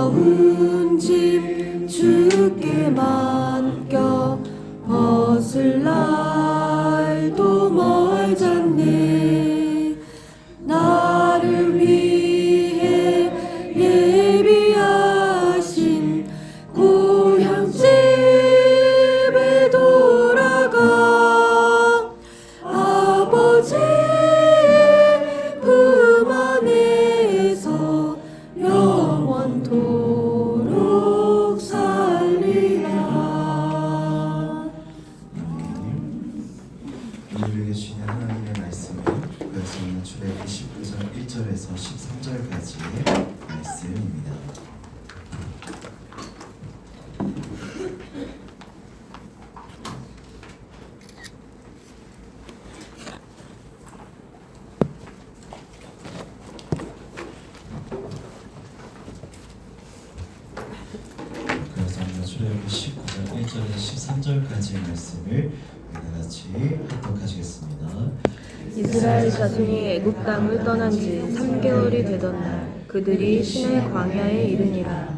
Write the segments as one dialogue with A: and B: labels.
A: 무거운 짐 주께 맡겨 벗을 날도 멀잖네. 나를 위해 예비하신 고향집에 돌아가 아버지의 품 안에서 영원토록 살리라.
B: 우리에게 주신 하나님의 말씀은 그것은 출애굽기 19장 1절에서 13절까지의 말씀입니다. 출애굽기 19장 1절에서 13절까지의 말씀을 같이 합독하시겠습니다.
C: 이스라엘 자손이 애굽 땅을 떠난 지 3개월이 되던 날 그들이 시내 광야에 이르니라.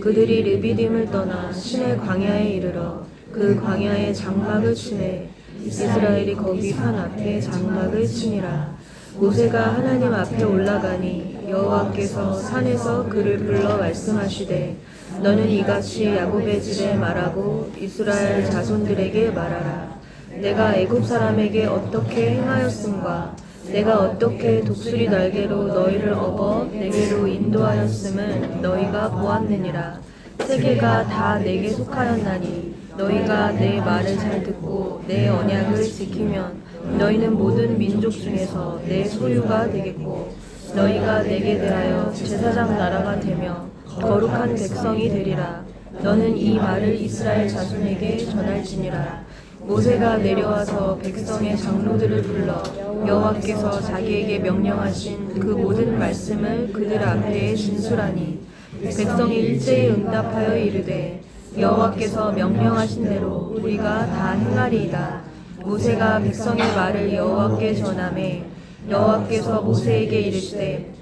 C: 그들이 르비딤을 떠나 시내 광야에 이르러 그 광야에 장막을 치매 이스라엘이 거기 산 앞에 장막을 치니라. 모세가 하나님 앞에 올라가니 여호와께서 산에서 그를 불러 말씀하시되 너는 이같이 야곱의 집에 말하고 이스라엘 자손들에게 말하라. 내가 애굽 사람에게 어떻게 행하였음과 내가 어떻게 독수리 날개로 너희를 업어 내게로 인도하였음을 너희가 보았느니라. 세계가 다 내게 속하였나니 너희가 내 말을 잘 듣고 내 언약을 지키면 너희는 모든 민족 중에서 내 소유가 되겠고 너희가 내게 대하여 제사장 나라가 되며 거룩한 백성이 되리라. 너는 이 말을 이스라엘 자손에게 전할지니라. 모세가 내려와서 백성의 장로들을 불러 여호와께서 자기에게 명령하신 그 모든 말씀을 그들 앞에 진술하니 백성이 일제히 응답하여 이르되 여호와께서 명령하신 대로 우리가 다 행하리이다. 모세가 백성의 말을 여호와께 전하매 여호와께서 모세에게 이르시되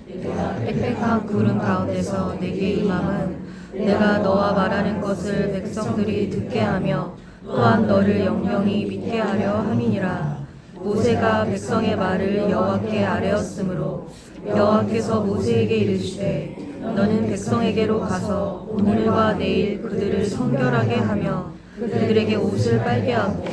C: 빽빽한 구름 가운데서 내게 임함은 내가 너와 말하는 것을 백성들이 듣게 하며 또한 너를 영영히 믿게 하려 함이니라. 모세가 백성의 말을 여호와께 아뢰었으므로 여호와께서 모세에게 이르시되 너는 백성에게로 가서 오늘과 내일 그들을 성결하게 하며 그들에게 옷을 빨게 하고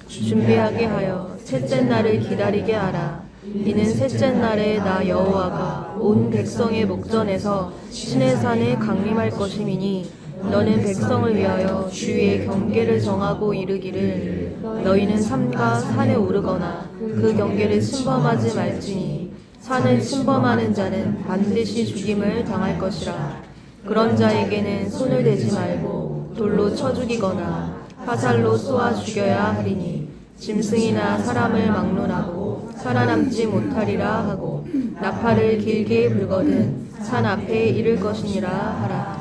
C: 준비하게 하여 셋째 날을 기다리게 하라. 이는 셋째 날에 나 여호와가 온 백성의 목전에서 시내산에 강림할 것임이니 너는 백성을 위하여 주의 경계를 정하고 이르기를 너희는 삼가 산에 오르거나 그 경계를 침범하지 말지니 산을 침범하는 자는 반드시 죽임을 당할 것이라. 그런 자에게는 손을 대지 말고 돌로 쳐 죽이거나 화살로 쏘아 죽여야 하리니 짐승이나 사람을 막론하고 살아남지 못하리라 하고 나팔을 길게 불거든 산 앞에 이를 것이니라 하라.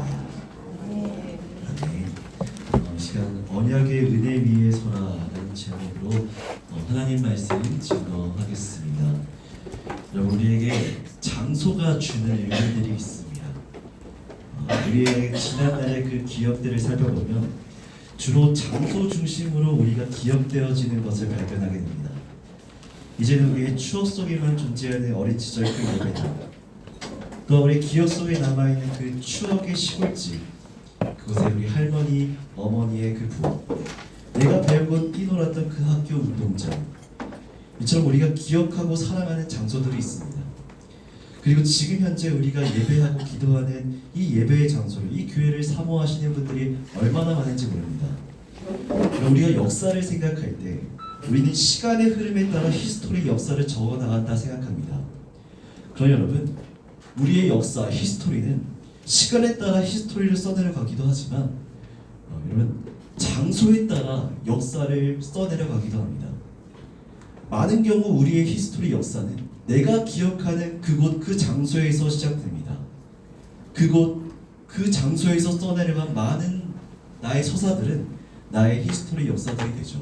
B: 시간 언약의 은혜 위에 서라라는 제목으로 하나님 말씀 증거하겠습니다. 여러분, 우리에게 장소가 주는 의미들이 있습니다. 우리의 지난날의 그 기억들을 살펴보면 주로 장소 중심으로 우리가 기억되어지는 것을 발견하게 됩니다. 이제는 우리의 추억 속에만 존재하는 어린 시절 그 예배다. 또 우리 기억 속에 남아있는 그 추억의 시골집, 그곳에 우리 할머니, 어머니의 그 부엌, 내가 배우고 뛰놀았던 그 학교 운동장, 이처럼 우리가 기억하고 사랑하는 장소들이 있습니다. 그리고 지금 현재 우리가 예배하고 기도하는 이 예배의 장소를, 이 교회를 사모하시는 분들이 얼마나 많은지 모릅니다. 우리가 역사를 생각할 때 우리는 시간의 흐름에 따라 히스토리 역사를 적어나간다 생각합니다. 그러나 여러분, 우리의 역사, 히스토리는 시간에 따라 히스토리를 써내려가기도 하지만 여러분, 장소에 따라 역사를 써내려가기도 합니다. 많은 경우 우리의 히스토리 역사는 내가 기억하는 그곳 그 장소에서 시작됩니다. 그곳 그 장소에서 써내려간 많은 나의 서사들은 나의 히스토리 역사들이 되죠.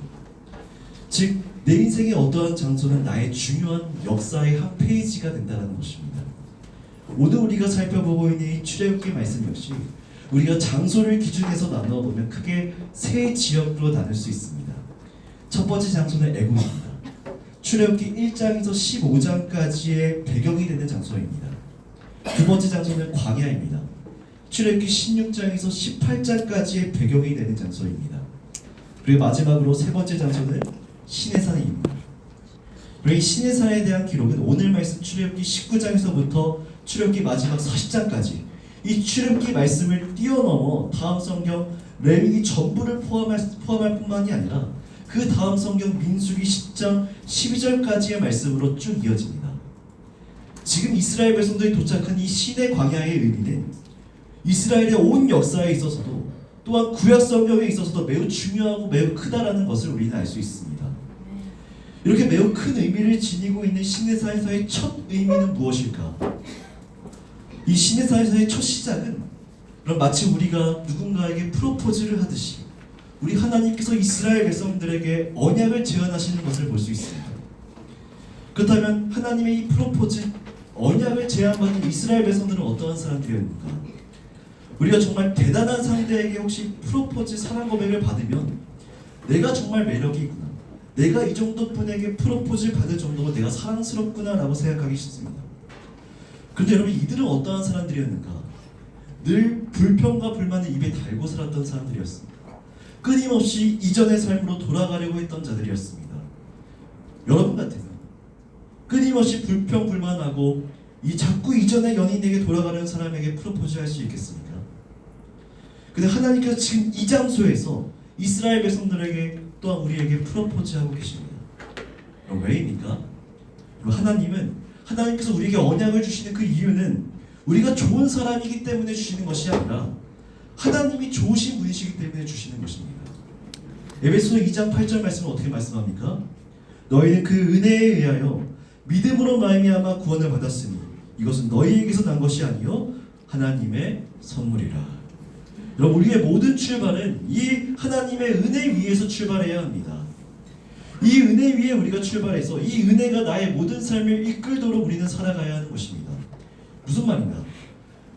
B: 즉, 내 인생의 어떠한 장소는 나의 중요한 역사의 한 페이지가 된다는 것입니다. 오늘 우리가 살펴보고 있는 이 출애굽기 말씀 역시 우리가 장소를 기준해서 나누어 보면 크게 세 지역으로 나눌 수 있습니다. 첫 번째 장소는 애굽입니다. 출애굽기 1장에서 15장까지의 배경이 되는 장소입니다. 두 번째 장소는 광야입니다. 출애굽기 16장에서 18장까지의 배경이 되는 장소입니다. 그리고 마지막으로 세 번째 장소는 시내산입니다. 그리고 이 시내산에 대한 기록은 오늘 말씀 출애굽기 19장에서부터 출애굽기 마지막 40장까지 이 출애굽기 말씀을 뛰어넘어 다음 성경 레위기 전부를 포함할 뿐만이 아니라 그 다음 성경 민수기 10장 12절까지의 말씀으로 쭉 이어집니다. 지금 이스라엘 백성들이 도착한 이 시내 광야의 의미는 이스라엘의 온 역사에 있어서도 또한 구약 성경에 있어서도 매우 중요하고 매우 크다라는 것을 우리는 알 수 있습니다. 이렇게 매우 큰 의미를 지니고 있는 시내산에서의 첫 의미는 무엇일까? 이 시내산에서의 첫 시작은 그럼 마치 우리가 누군가에게 프로포즈를 하듯이 우리 하나님께서 이스라엘 백성들에게 언약을 제안하시는 것을 볼 수 있습니다. 그렇다면 하나님의 이 프로포즈, 언약을 제안받는 이스라엘 백성들은 어떠한 사람들이었는가? 우리가 정말 대단한 상대에게 혹시 프로포즈 사랑 고백을 받으면 내가 정말 매력이 있구나, 내가 이 정도 분에게 프로포즈를 받을 정도로 내가 사랑스럽구나 라고 생각하기 쉽습니다. 그런데 여러분, 이들은 어떠한 사람들이었는가? 늘 불평과 불만을 입에 달고 살았던 사람들이었습니다. 끊임없이 이전의 삶으로 돌아가려고 했던 자들이었습니다. 여러분 같으면 끊임없이 불평 불만하고 이 자꾸 이전의 연인에게 돌아가려는 사람에게 프로포즈 할 수 있겠습니까? 근데 하나님께서 지금 이 장소에서 이스라엘 백성들에게 또한 우리에게 프로포즈하고 계십니다. 그럼 왜입니까? 하나님께서 우리에게 언약을 주시는 그 이유는 우리가 좋은 사람이기 때문에 주시는 것이 아니라 하나님이 좋으신 분이시기 때문에 주시는 것입니다. 에베소서 2장 8절 말씀은 어떻게 말씀합니까? 너희는 그 은혜에 의하여 믿음으로 말미암아 구원을 받았으니 이것은 너희에게서 난 것이 아니요 하나님의 선물이라. 여러분, 우리의 모든 출발은 이 하나님의 은혜 위에서 출발해야 합니다. 이 은혜 위에 우리가 출발해서 이 은혜가 나의 모든 삶을 이끌도록 우리는 살아가야 하는 것입니다. 무슨 말인가?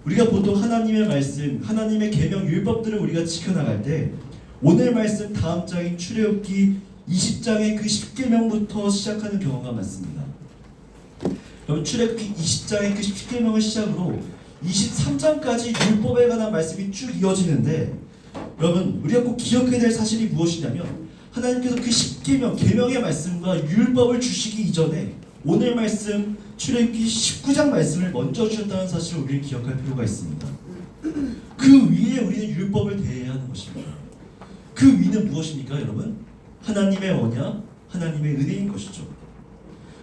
B: 우리가 보통 하나님의 말씀, 하나님의 계명, 율법들을 우리가 지켜나갈 때 오늘 말씀 다음 장인 출애굽기 20장의 그 10계명부터 시작하는 경우가 많습니다. 여러분, 출애굽기 20장의 그 10계명을 시작으로 23장까지 율법에 관한 말씀이 쭉 이어지는데, 여러분, 우리가 꼭 기억해야 될 사실이 무엇이냐면 하나님께서 그 10계명, 계명의 말씀과 율법을 주시기 이전에 오늘 말씀 출애굽기 19장 말씀을 먼저 주셨다는 사실을 우리는 기억할 필요가 있습니다. 그 위에 우리는 율법을 대해야 하는 것입니다. 그 위는 무엇입니까, 여러분? 하나님의 언약, 하나님의 은혜인 것이죠.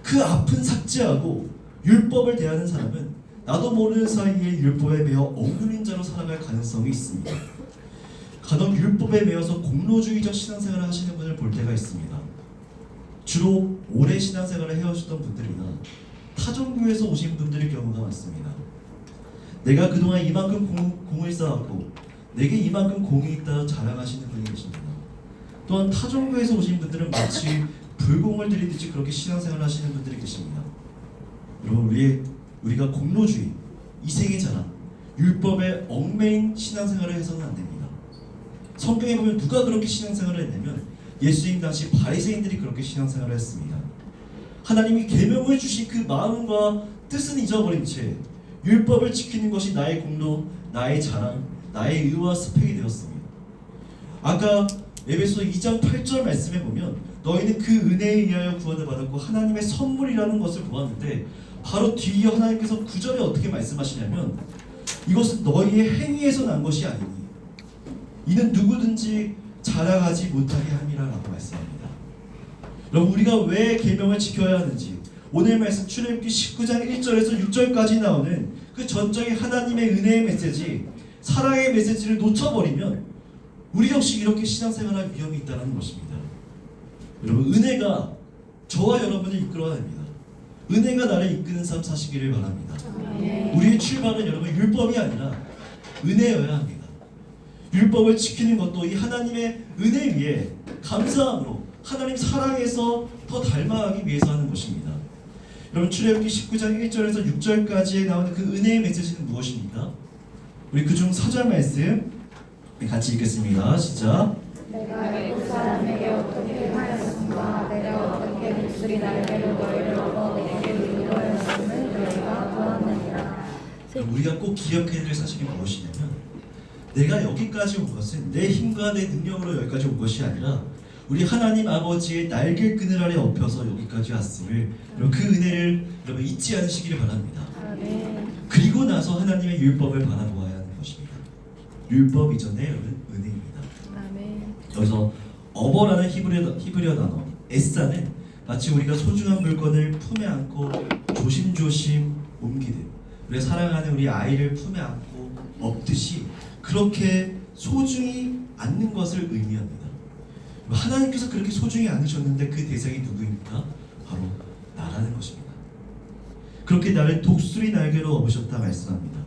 B: 그 앞은 삭제하고 율법을 대하는 사람은 나도 모르는 사이에 율법에 매여 억눌린 자로 살아갈 가능성이 있습니다. 간혹 율법에 매여서 공로주의적 신앙생활을 하시는 분을 볼 때가 있습니다. 주로 오래 신앙생활을 해오셨던 분들이나 타종교에서 오신 분들의 경우가 많습니다. 내가 그동안 이만큼 공을 쌓았고 내게 이만큼 공이 있다 자랑하시는 분이 계십니다. 또한 타종교에서 오신 분들은 마치 불공을 들이듯이 그렇게 신앙생활을 하시는 분들이 계십니다. 여러분, 우리가 공로주의, 이생의 자랑, 율법에 얽매인 신앙생활을 해서는 안 됩니다. 성경에 보면 누가 그렇게 신앙생활을 했냐면 예수님 당시 바리새인들이 그렇게 신앙생활을 했습니다. 하나님이 계명을 주신 그 마음과 뜻은 잊어버린 채 율법을 지키는 것이 나의 공로, 나의 자랑, 나의 의와 스펙이 되었습니다. 아까 에베소서 2장 8절 말씀에 보면 너희는 그 은혜에 의하여 구원을 받았고 하나님의 선물이라는 것을 보았는데, 바로 뒤에 하나님께서 9절에 어떻게 말씀하시냐면 이것은 너희의 행위에서 난 것이 아니니 이는 누구든지 자랑하지 못하게 함이라 라고 말씀합니다. 여러분, 우리가 왜 계명을 지켜야 하는지 오늘 말씀 출애굽기 19장 1절에서 6절까지 나오는 그 전적인 하나님의 은혜의 메시지, 사랑의 메시지를 놓쳐버리면 우리 역시 이렇게 신앙생활할 위험이 있다는 것입니다. 여러분, 은혜가 저와 여러분을 이끌어야 합니다. 은혜가 나를 이끄는 삶 사시기를 바랍니다. 우리의 출발은 여러분 율법이 아니라 은혜여야 합니다. 율법을 지키는 것도 이 하나님의 은혜 위에 감사함으로 하나님 사랑에서 더 닮아가기 위해서 하는 것입니다. 여러분, 출애굽기 19장 1절에서 6절까지에 나오는 그 은혜의 메시지는 무엇입니까? 우리 그중 4절 말씀 같이 읽겠습니다. 시작.
D: 내가 애굽 사람에게 어떻게 하였음과 내가 어떻게 목소리 날개로 너희를 얻어 내게 이르려 하였음을 너희가 보았느니라.
B: 우리가 꼭 기억해야 될 사실이 무엇이냐면 내가 여기까지 온 것은 내 힘과 내 능력으로 여기까지 온 것이 아니라 우리 하나님 아버지의 날개 그늘 아래 엎혀서 여기까지 왔음을 여러분 그 은혜를 여러분 잊지 않으시기를 바랍니다.
C: 아멘.
B: 그리고 나서 하나님의 율법을 바라보아야 하는 것입니다. 율법 이전에 여러분 은혜입니다.
C: 아멘.
B: 여기서 어버라는 히브리어 단어 에사는 마치 우리가 소중한 물건을 품에 안고 조심조심 옮기듯 우리가 사랑하는 우리 아이를 품에 안고 업듯이 그렇게 소중히 안는 것을 의미합니다. 하나님께서 그렇게 소중히 안으셨는데 그 대상이 누구입니까? 바로 나라는 것입니다. 그렇게 나를 독수리 날개로 업으셨다 말씀합니다.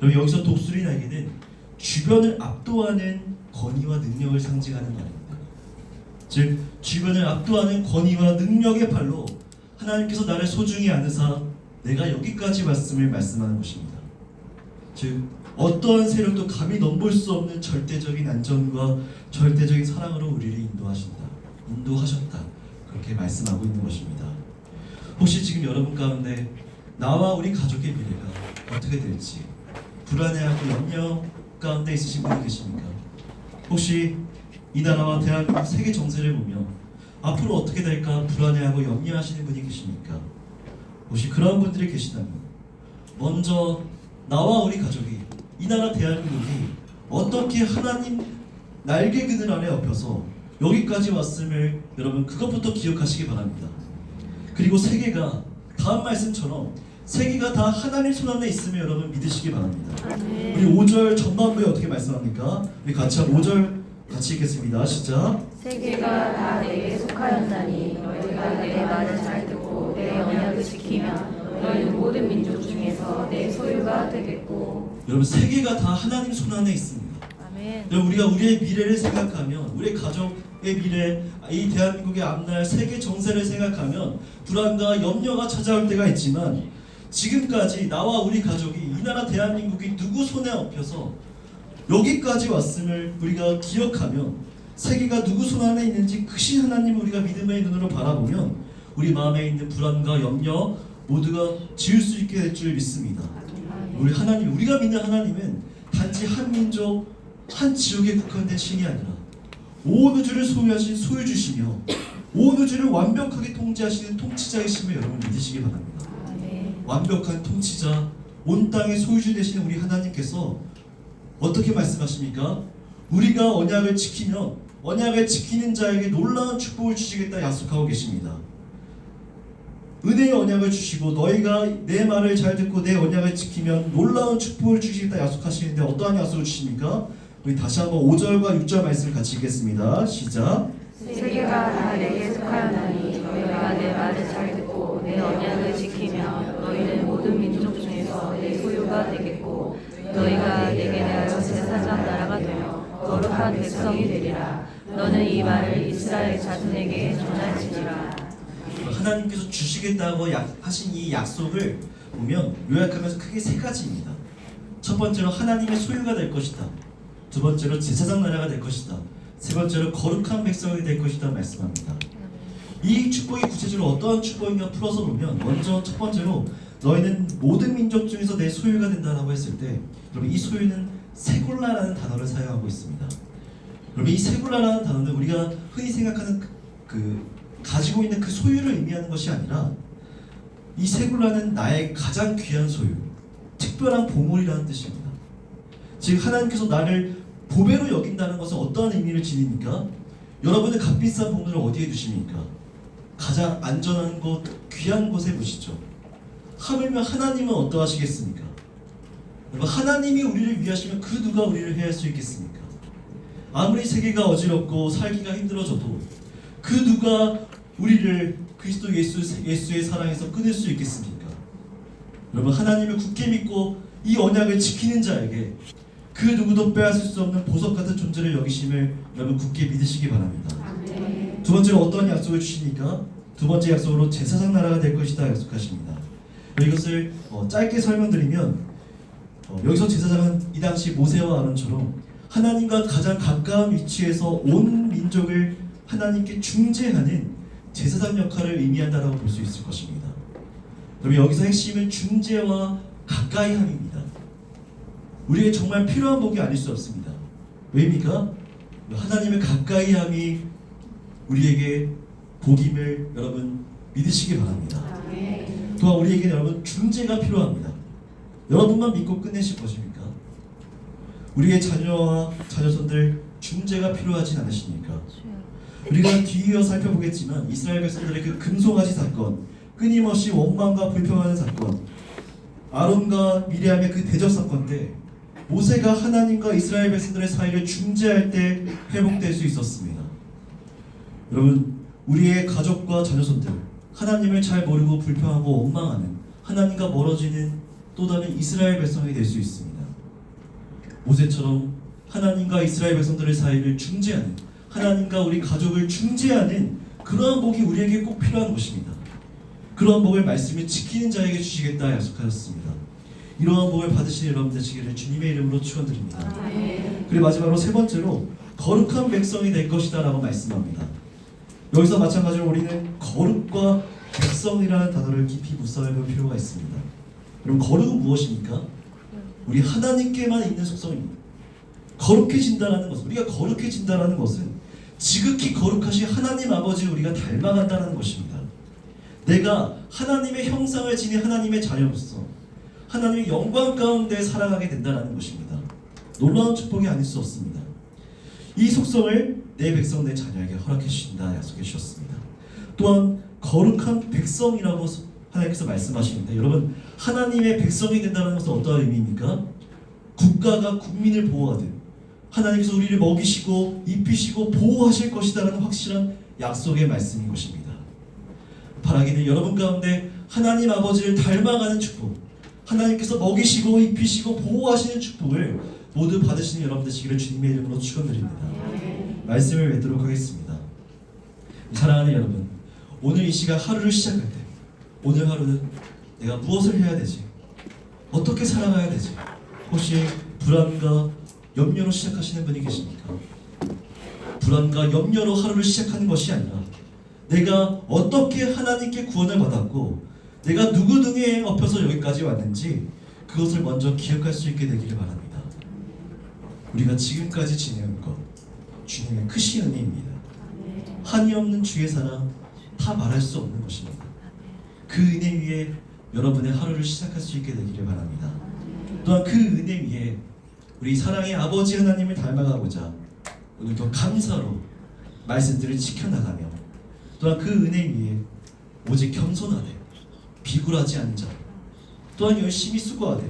B: 여러분 여기서 독수리 날개는 주변을 압도하는 권위와 능력을 상징하는 말입니다. 즉 주변을 압도하는 권위와 능력의 발로 하나님께서 나를 소중히 안으사 내가 여기까지 왔음을 말씀하는 것입니다. 즉 어떠한 세력도 감히 넘볼 수 없는 절대적인 안전과 절대적인 사랑으로 우리를 인도하셨다. 그렇게 말씀하고 있는 것입니다. 혹시 지금 여러분 가운데 나와 우리 가족의 미래가 어떻게 될지 불안해하고 염려 가운데 있으신 분이 계십니까? 혹시 이 나라와 대한민국 세계 정세를 보며 앞으로 어떻게 될까 불안해하고 염려하시는 분이 계십니까? 혹시 그런 분들이 계시다면 먼저 나와 우리 가족이 이 나라 대한민국이 어떻게 하나님 날개 그늘 아래 엎혀서 여기까지 왔음을 여러분 그것부터 기억하시기 바랍니다. 그리고 세계가 다음 말씀처럼 세계가 다 하나님 손 안에 있음을 여러분 믿으시기 바랍니다.
C: 아멘.
B: 우리 5절 전반부에 어떻게 말씀합니까? 우리 같이 5절 같이 읽겠습니다. 시작.
D: 세계가 다 내게 속하였나니 너희가 내 말을 잘 듣고 내 언약을 지키면 너희는 모든 민족 중에서 내 소유가 되겠고.
B: 여러분 세계가 다 하나님 손 안에 있습니다.
C: 아멘.
B: 여러분 우리가 우리의 미래를 생각하면 우리의 가족의 미래, 이 대한민국의 앞날 세계 정세를 생각하면 불안과 염려가 찾아올 때가 있지만 지금까지 나와 우리 가족이 이 나라 대한민국이 누구 손에 엎혀서 여기까지 왔음을 우리가 기억하면 세계가 누구 손 안에 있는지 크신 하나님을 우리가 믿음의 눈으로 바라보면 우리 마음에 있는 불안과 염려 모두가 지울 수 있게 될 줄 믿습니다. 우리 하나님, 우리가 믿는 하나님은 단지 한 민족, 한 지역에 국한된 신이 아니라 온 우주를 소유하신 소유주시며 온 우주를 완벽하게 통제하시는 통치자이심을 여러분 믿으시기 바랍니다. 완벽한 통치자, 온 땅의 소유주 되시는 우리 하나님께서 어떻게 말씀하십니까? 우리가 언약을 지키면 언약을 지키는 자에게 놀라운 축복을 주시겠다 약속하고 계십니다. 은혜의 언약을 주시고 너희가 내 말을 잘 듣고 내 언약을 지키면 놀라운 축복을 주시겠다 약속하시는데 어떠한 약속을 주십니까? 우리 다시 한번 5절과 6절 말씀을 같이 읽겠습니다. 시작.
D: 세계가 다 내게 속하였나니 너희가 내 말을 잘 듣고 내 언약을 지키면 너희는 모든 민족 중에서 내 소유가 되겠고 너희가 내게 대하여 제사장 나라가 되며 거룩한 백성이 되리라. 너는 이 말을 이스라엘 자손에게 전할지니라.
B: 하나님께서 주시겠다고 하신 이 약속을 보면 요약하면서 크게 세 가지입니다. 첫 번째로 하나님의 소유가 될 것이다. 두 번째로 제사장 나라가 될 것이다. 세 번째로 거룩한 백성이 될 것이다 말씀합니다. 이 축복이 구체적으로 어떠한 축복인가 풀어서 보면 먼저 첫 번째로 너희는 모든 민족 중에서 내 소유가 된다라고 했을 때 여러분 이 소유는 세골라라는 단어를 사용하고 있습니다. 여러분 이 세골라라는 단어는 우리가 흔히 생각하는 가지고 있는 그 소유를 의미하는 것이 아니라 이 세골라는 나의 가장 귀한 소유, 특별한 보물이라는 뜻입니다. 즉 하나님께서 나를 보배로 여긴다는 것은 어떠한 의미를 지닙니까? 여러분의 값비싼 보물을 어디에 두십니까? 가장 안전한 곳, 귀한 곳에 두시죠. 하물며 하나님은 어떠하시겠습니까? 여러분 하나님이 우리를 위하시면 그 누가 우리를 해할 수 있겠습니까? 아무리 세계가 어지럽고 살기가 힘들어져도 그 누가 우리를 그리스도 예수의 사랑에서 끊을 수 있겠습니까? 여러분 하나님을 굳게 믿고 이 언약을 지키는 자에게 그 누구도 빼앗을 수 없는 보석 같은 존재를 여기심을 여러분 굳게 믿으시기 바랍니다. 두 번째로 어떤 약속을 주시니까? 두 번째 약속으로 제사장 나라가 될 것이다 약속하십니다. 이것을 짧게 설명드리면 여기서 제사장은 이 당시 모세와 아론처럼 하나님과 가장 가까운 위치에서 온 민족을 하나님께 중재하는 제사장 역할을 의미한다라고 볼 수 있을 것입니다. 그러면 여기서 핵심은 중재와 가까이함입니다. 우리에게 정말 필요한 복이 아닐 수 없습니다. 왜입니까? 하나님의 가까이함이 우리에게 복임을 여러분 믿으시기 바랍니다. 또한 우리에게 여러분 중재가 필요합니다. 여러분만 믿고 끝내실 것입니까? 우리의 자녀와 자녀손들 중재가 필요하진 않으십니까? 우리가 뒤이어 살펴보겠지만 이스라엘 백성들의 그 금송아지 사건, 끊임없이 원망과 불평하는 사건, 아론과 미리암의 그 대적 사건 때 모세가 하나님과 이스라엘 백성들의 사이를 중재할 때 회복될 수 있었습니다. 여러분, 우리의 가족과 자녀손들, 하나님을 잘 모르고 불평하고 원망하는, 하나님과 멀어지는 또 다른 이스라엘 백성이 될 수 있습니다. 모세처럼 하나님과 이스라엘 백성들의 사이를 중재하는, 하나님과 우리 가족을 중재하는 그러한 복이 우리에게 꼭 필요한 것입니다. 그러한 복을 말씀을 지키는 자에게 주시겠다 약속하셨습니다. 이러한 복을 받으시는 여러분 되시기를 주님의 이름으로 축원드립니다. 그리고 마지막으로 세 번째로 거룩한 백성이 될 것이다 라고 말씀합니다. 여기서 마찬가지로 우리는 거룩과 백성이라는 단어를 깊이 묵상해 볼 필요가 있습니다. 그럼 거룩은 무엇입니까? 우리 하나님께만 있는 속성입니다. 거룩해진다는 것은, 우리가 거룩해진다는 것은 지극히 거룩하신 하나님 아버지를 우리가 닮아간다는 것입니다. 내가 하나님의 형상을 지닌 하나님의 자녀로서 하나님의 영광 가운데 살아가게 된다는 것입니다. 놀라운 축복이 아닐 수 없습니다. 이 속성을 내 백성 내 자녀에게 허락해 주신다 약속해 주셨습니다. 또한 거룩한 백성이라고 하나님께서 말씀하시는데, 여러분, 하나님의 백성이 된다는 것은 어떠한 의미입니까? 국가가 국민을 보호하듯 하나님께서 우리를 먹이시고 입히시고 보호하실 것이다라는 확실한 약속의 말씀인 것입니다. 바라기는 여러분 가운데 하나님 아버지를 닮아가는 축복, 하나님께서 먹이시고 입히시고 보호하시는 축복을 모두 받으시는 여러분 되시기를 주님의 이름으로 축원드립니다. 말씀을 맺도록 하겠습니다. 사랑하는 여러분, 오늘 이 시간 하루를 시작할 때, 오늘 하루는 내가 무엇을 해야 되지? 어떻게 살아가야 되지? 혹시 불안과 염려로 시작하시는 분이 계십니까? 불안과 염려로 하루를 시작하는 것이 아니라 내가 어떻게 하나님께 구원을 받았고 내가 누구 등에 엎혀서 여기까지 왔는지 그것을 먼저 기억할 수 있게 되기를 바랍니다. 우리가 지금까지 지내온 것 주님의 크신 은혜입니다. 한이 없는 주의 사랑 다 말할 수 없는 것입니다. 그 은혜 위에 여러분의 하루를 시작할 수 있게 되기를 바랍니다. 또한 그 은혜 위에 우리 사랑의 아버지 하나님을 닮아가고자 오늘도 감사로 말씀들을 지켜나가며, 또한 그 은혜 위에 오직 겸손하되 비굴하지 않은 자, 또한 열심히 수고하되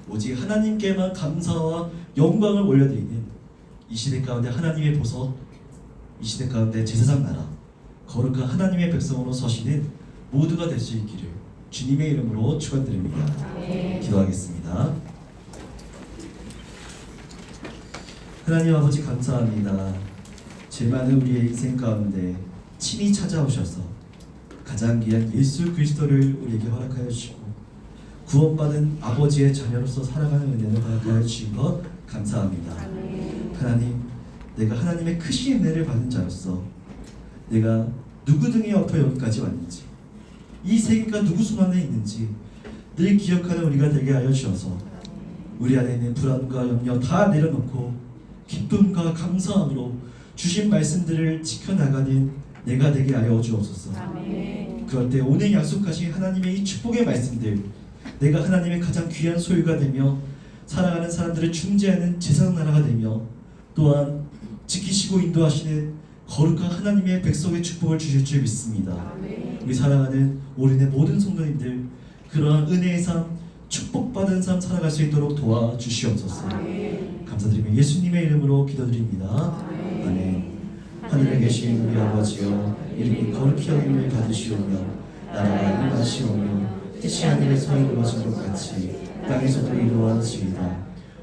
B: 오직 하나님께만 감사와 영광을 올려드리는 이 시대 가운데 하나님의 보석, 이 시대 가운데 제사장 나라, 거룩한 하나님의 백성으로 서시는 모두가 될 수 있기를 주님의 이름으로 축원드립니다. 기도하겠습니다. 하나님 아버지 감사합니다. 죄 많은 우리의 인생 가운데 친히 찾아오셔서 가장 귀한 예수 그리스도를 우리에게 허락하여 주시고 구원받은 아버지의 자녀로서 살아가는 은혜를 허락하여 주신 것 감사합니다. 하나님, 내가 하나님의 크신 은혜를 받은 자로서 내가 누구 등에 엎여 여기까지 왔는지, 이 세계가 누구 손 안에 있는지 늘 기억하는 우리가 되게 하여 주셔서 우리 안에 있는 불안과 염려 다 내려놓고 기쁨과 감사함으로 주신 말씀들을 지켜나가는 내가 되게 하여 주옵소서. 그럴 때 오늘 약속하신 하나님의 이 축복의 말씀들, 내가 하나님의 가장 귀한 소유가 되며 사랑하는 사람들을 중재하는 제사장 나라가 되며 또한 지키시고 인도하시는 거룩한 하나님의 백성의 축복을 주실 줄 믿습니다. 우리 사랑하는 우리네 모든 성도님들 그러한 은혜의 삶, 축복받은 삶 살아갈 수 있도록 도와주시옵소서. 감사드리며 예수님의 이름으로 기도드립니다. 아멘. 하늘에 계신 우리 아버지여, 이름이 거룩히 여김을 받으시오며 나라가 임하시오며 뜻이 하늘에서 이루어진 것 같이 땅에서도 이루어지이다.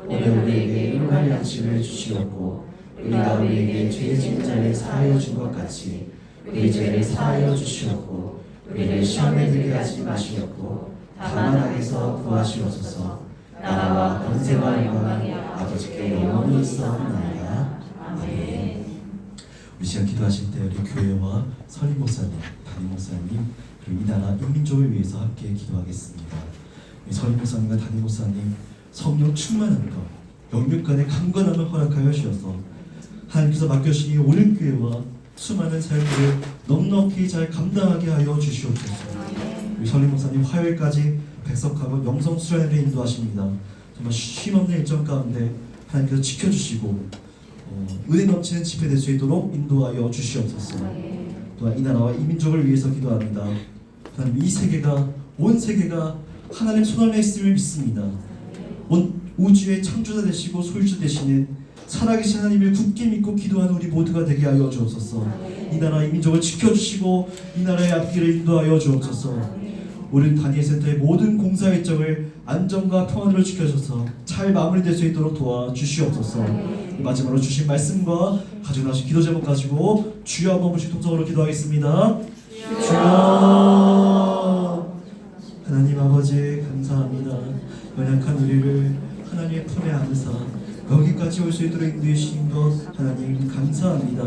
B: 오늘 우리에게 일용할 양식을 주시옵고 우리가 우리에게 죄 지은 자를 사하여 준 것 같이 우리 죄를 사하여 주시옵고 우리를 시험에 들게 하지 마시옵고 다만 악에서 구하시옵소서.
D: 나라와 권세와 영광이 아버지께 영원히 있사옵나이다. 아멘.
B: 우리 시간 기도하실 때 우리 교회와 설립 목사님, 담임 목사님 그리고 이 나라 인민족을 위해서 함께 기도하겠습니다. 우리 설립 목사님과 담임 목사님 성령 충만한 것, 영육간의 강건함을 허락하여 주셔서 하나님께서 맡겨주신 이 오는 교회와 수많은 삶들을 넉넉히 잘 감당하게 하여 주시옵소서. 우리 설립 목사님 화요일까지 백석하고 영성 수련회를 인도하십니다. 정말 쉼없는 일정 가운데 하나님께서 지켜주시고 은혜 넘치는 집회 될 수 있도록 인도하여 주시옵소서. 또한 이 나라와 이 민족을 위해서 기도합니다. 하나님 이 세계가 온 세계가 하나님 손 안에 있음을 믿습니다. 온 우주의 창조자 되시고 소유주 되시는 살아계신 하나님을 굳게 믿고 기도하는 우리 모두가 되게 하여 주옵소서. 이 나라 이 민족을 지켜주시고 이 나라의 앞길을 인도하여 주옵소서. 우리 다니엘 센터의 모든 공사 일정을 안전과 평안으로 지켜줘서 잘 마무리될 수 있도록 도와주시옵소서. 마지막으로 주신 말씀과 가지고 나신 기도 제목 가지고 주여 한 번씩 통성으로 기도하겠습니다. 주여 하나님 아버지 감사합니다. 연약한 우리를 하나님의 품에 안으사 여기까지 올 수 있도록 인도해 주신 것 하나님 감사합니다.